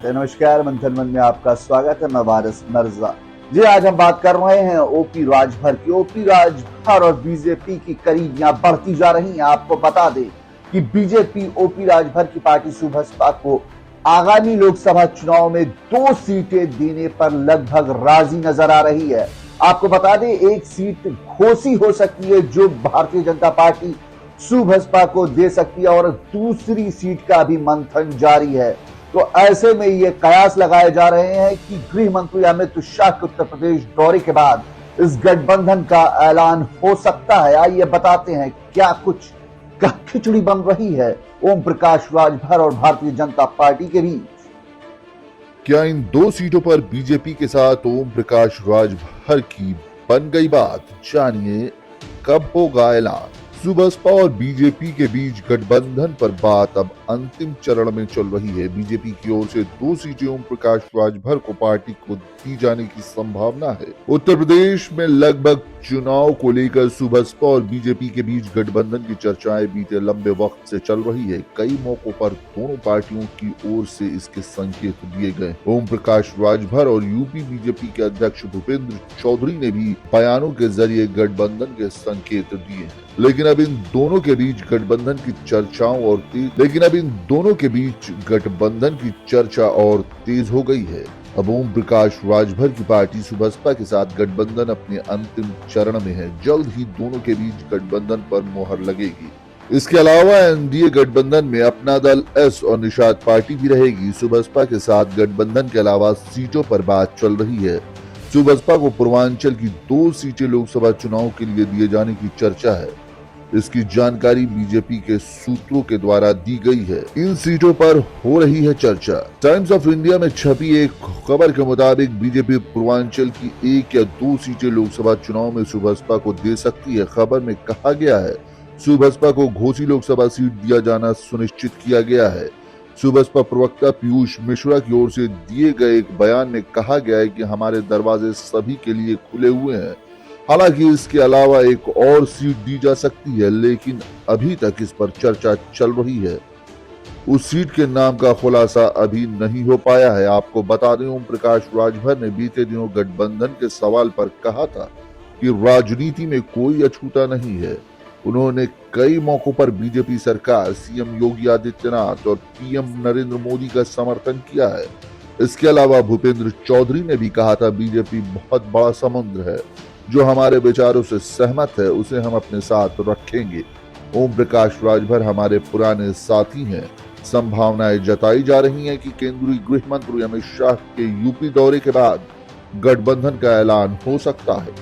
है। नमस्कार, मंथन मन में आपका स्वागत है। मैं वारिस मिर्जा जी। आज हम बात कर रहे हैं ओपी राजभर की। ओपी राजभर और बीजेपी की करीबियां बढ़ती जा रही हैं। आपको बता दें कि बीजेपी ओपी राजभर की पार्टी सुबसपा को आगामी लोकसभा चुनाव में 2 सीटें देने पर लगभग राजी नजर आ रही है। आपको बता दें, एक सीट घोषी हो सकती है जो भारतीय जनता पार्टी सुबसपा को दे सकती है और दूसरी सीट का भी मंथन जारी है। तो ऐसे में ये कयास लगाए जा रहे हैं कि गृह मंत्री अमित शाह के उत्तर प्रदेश दौरे के बाद इस गठबंधन का ऐलान हो सकता है। आइए बताते हैं क्या कुछ खिचड़ी बन रही है ओम प्रकाश राजभर और भारतीय जनता पार्टी के बीच। क्या इन 2 सीटों पर बीजेपी के साथ ओम प्रकाश राजभर की बन गई बात? जानिए कब होगा ऐलान। सुबसपा और बीजेपी के बीच गठबंधन पर बात अब अंतिम चरण में चल रही है। बीजेपी की ओर से 2 सीटें ओम प्रकाश राजभर को पार्टी को दी जाने की संभावना है। उत्तर प्रदेश में लगभग चुनाव को लेकर सुबसपा और बीजेपी के बीच गठबंधन की चर्चाएं बीते लंबे वक्त से चल रही है। कई मौकों पर दोनों पार्टियों की ओर से इसके संकेत दिए गए। ओम प्रकाश राजभर और यूपी बीजेपी के अध्यक्ष भूपेंद्र चौधरी ने भी बयानों के जरिए गठबंधन के संकेत दिए हैं। लेकिन अब इन दोनों के बीच गठबंधन की चर्चा और तेज हो गई है। अब ओम प्रकाश राजभर की पार्टी सुबसपा के साथ गठबंधन अपने अंतिम चरण में है। जल्द ही दोनों के बीच गठबंधन पर मोहर लगेगी। इसके अलावा एनडीए गठबंधन में अपना दल एस और निषाद पार्टी भी रहेगी। सुबसपा के साथ गठबंधन के अलावा सीटों पर बात चल रही है। सुबसपा को पूर्वांचल की 2 सीटें लोकसभा चुनाव के लिए दिए जाने की चर्चा है। इसकी जानकारी बीजेपी के सूत्रों के द्वारा दी गई है। इन सीटों पर हो रही है चर्चा। टाइम्स ऑफ इंडिया में छपी एक खबर के मुताबिक बीजेपी पूर्वांचल की 1 या 2 सीटें लोकसभा चुनाव में सुबसपा को दे सकती है। खबर में कहा गया है सुबसपा को घोषी लोकसभा सीट दिया जाना सुनिश्चित किया गया है। सुबसपा प्रवक्ता पीयूष मिश्रा की ओर से दिए गए एक बयान में कहा गया है कि हमारे दरवाजे सभी के लिए खुले हुए हैं। हालांकि इसके अलावा एक और सीट दी जा सकती है, लेकिन अभी तक इस पर चर्चा चल रही है। उस सीट के नाम का खुलासा अभी नहीं हो पाया है। आपको बता दें, ओम प्रकाश राजभर ने बीते दिनों गठबंधन के सवाल पर कहा था कि राजनीति में कोई अछूता नहीं है। उन्होंने कई मौकों पर बीजेपी सरकार, सीएम योगी आदित्यनाथ और पीएम नरेंद्र मोदी का समर्थन किया है। इसके अलावा भूपेंद्र चौधरी ने भी कहा था बीजेपी बहुत बड़ा समुद्र है, जो हमारे विचारों से सहमत है उसे हम अपने साथ रखेंगे। ओम प्रकाश राजभर हमारे पुराने साथी हैं। संभावनाएं जताई जा रही हैं कि केंद्रीय गृह मंत्री अमित शाह के यूपी दौरे के बाद गठबंधन का ऐलान हो सकता है।